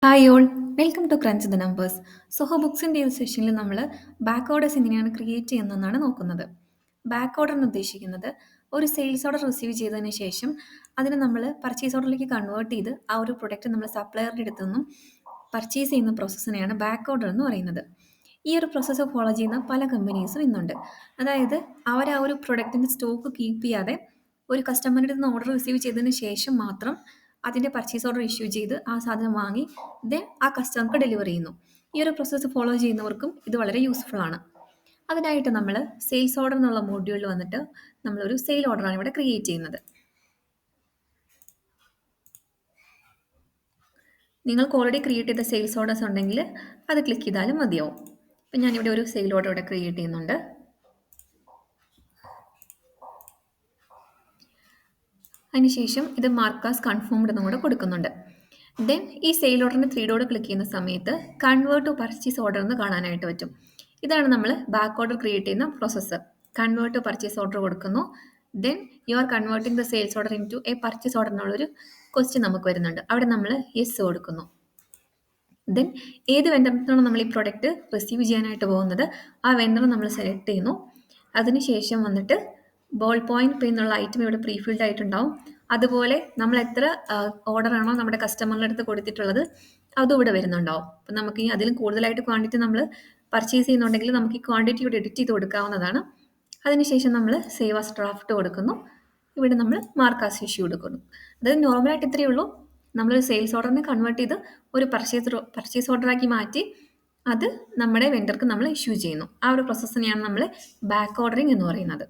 Hi all, welcome to crunch the numbers. Zoho ബുക്സിൻ്റെ ഈ സെഷനിൽ നമ്മൾ ബാക്ക് ഓർഡേഴ്സ് എങ്ങനെയാണ് ക്രിയേറ്റ് ചെയ്യുന്നതെന്നാണ് നോക്കുന്നത്. ബാക്ക് ഓർഡർ എന്ന് ഉദ്ദേശിക്കുന്നത് ഒരു സെയിൽസ് ഓർഡർ റിസീവ് ചെയ്തതിന് ശേഷം അതിനെ നമ്മൾ പർച്ചേസ് ഓർഡറിലേക്ക് കൺവേർട്ട് ചെയ്ത് ആ ഒരു പ്രൊഡക്റ്റ് നമ്മൾ സപ്ലയറുടെ അടുത്തു നിന്നും പർച്ചേസ് ചെയ്യുന്ന പ്രോസസ്സിനെയാണ് ബാക്ക് ഓർഡർ എന്ന് പറയുന്നത്. ഈ ഒരു പ്രോസസ്സ് ഫോളോ ചെയ്യുന്ന പല കമ്പനീസും ഇന്നുണ്ട്. അതായത് അവർ ആ ഒരു പ്രൊഡക്റ്റിൻ്റെ സ്റ്റോക്ക് കീപ്പ് ചെയ്യാതെ ഒരു കസ്റ്റമറുടെ നിന്ന് ഓർഡർ റിസീവ് ചെയ്തതിന് ശേഷം മാത്രം അതിൻ്റെ പർച്ചേസ് ഓർഡർ ഇഷ്യൂ ചെയ്ത് ആ സാധനം വാങ്ങി ദെൻ ആ കസ്റ്റമർക്ക് ഡെലിവർ ചെയ്യുന്നു. ഈ ഒരു പ്രോസസ്സ് ഫോളോ ചെയ്യുന്നവർക്കും ഇത് വളരെ യൂസ്ഫുൾ ആണ്. അതിനായിട്ട് നമ്മൾ സെയിൽസ് ഓർഡർ എന്നുള്ള മോഡ്യൂളിൽ വന്നിട്ട് നമ്മളൊരു സെയിൽ ഓർഡറാണ് ഇവിടെ ക്രിയേറ്റ് ചെയ്യുന്നത്. നിങ്ങൾക്ക് ഓൾറെഡി ക്രിയേറ്റ് ചെയ്ത സെയിൽസ് ഓർഡേഴ്സ് ഉണ്ടെങ്കിൽ അത് ക്ലിക്ക് ചെയ്താലും മതിയാവും. ഇപ്പം ഞാനിവിടെ ഒരു സെയിൽ ഓർഡർ ഇവിടെ ക്രിയേറ്റ് ചെയ്യുന്നുണ്ട്. അതിനുശേഷം ഇത് മാർക്കാസ് കൺഫേംഡ് എന്നും കൂടെ കൊടുക്കുന്നുണ്ട്. ദെൻ ഈ സെയിൽ ഓർഡറിന് 3 ഡോട്ട് ക്ലിക്ക് ചെയ്യുന്ന സമയത്ത് കൺവേർട്ട് ടു പർച്ചേസ് ഓർഡർ എന്ന് കാണാനായിട്ട് പറ്റും. ഇതാണ് നമ്മൾ ബാക്ക് ഓർഡർ ക്രിയേറ്റ് ചെയ്യുന്ന process. Convert to purchase order കൊടുക്കുന്നു. Then you are converting the sales order into a purchase order എന്നുള്ളൊരു ക്വസ്റ്റ്യൻ നമുക്ക് വരുന്നുണ്ട്. അവിടെ നമ്മൾ യെസ് കൊടുക്കുന്നു. ദെൻ ഏത് വെണ്ടറിനാണോ നമ്മൾ ഈ പ്രൊഡക്റ്റ് റിസീവ് ചെയ്യാനായിട്ട് പോകുന്നത് ആ വെണ്ടർ നമ്മൾ സെലക്ട് ചെയ്യുന്നു. അതിനുശേഷം വന്നിട്ട് ബോൾ പോയിന്റ് പേ എന്നുള്ള ഐറ്റം ഇവിടെ പ്രീഫിൽഡ് ആയിട്ടുണ്ടാവും. അതുപോലെ നമ്മൾ എത്ര ഓർഡർ ആണോ നമ്മുടെ കസ്റ്റമറിൻ്റെ അടുത്ത് കൊടുത്തിട്ടുള്ളത് അതും ഇവിടെ വരുന്നുണ്ടാവും. അപ്പം നമുക്ക് ഈ അതിലും കൂടുതലായിട്ട് ക്വാണ്ടിറ്റി നമ്മൾ പർച്ചേസ് ചെയ്യുന്നുണ്ടെങ്കിൽ നമുക്ക് ഈ ക്വാണ്ടിറ്റി ഇവിടെ എഡിറ്റ് ചെയ്ത് കൊടുക്കാവുന്നതാണ്. അതിനുശേഷം നമ്മൾ സേവ് ആസ് ഡ്രാഫ്റ്റ് കൊടുക്കുന്നു. ഇവിടെ നമ്മൾ മാർക്കാസ് ഇഷ്യൂ കൊടുക്കുന്നു. അതായത് നോർമലായിട്ട് ഇത്രയേ ഉള്ളൂ. നമ്മളൊരു സെയിൽസ് ഓർഡറിനെ കൺവേർട്ട് ചെയ്ത് ഒരു പർച്ചേസ് ഓർഡറാക്കി മാറ്റി അത് നമ്മുടെ വെണ്ടർക്ക് നമ്മൾ ഇഷ്യൂ ചെയ്യുന്നു. ആ ഒരു പ്രോസസ്സിനെയാണ് നമ്മൾ ബാക്ക് ഓർഡറിങ് എന്ന് പറയുന്നത്.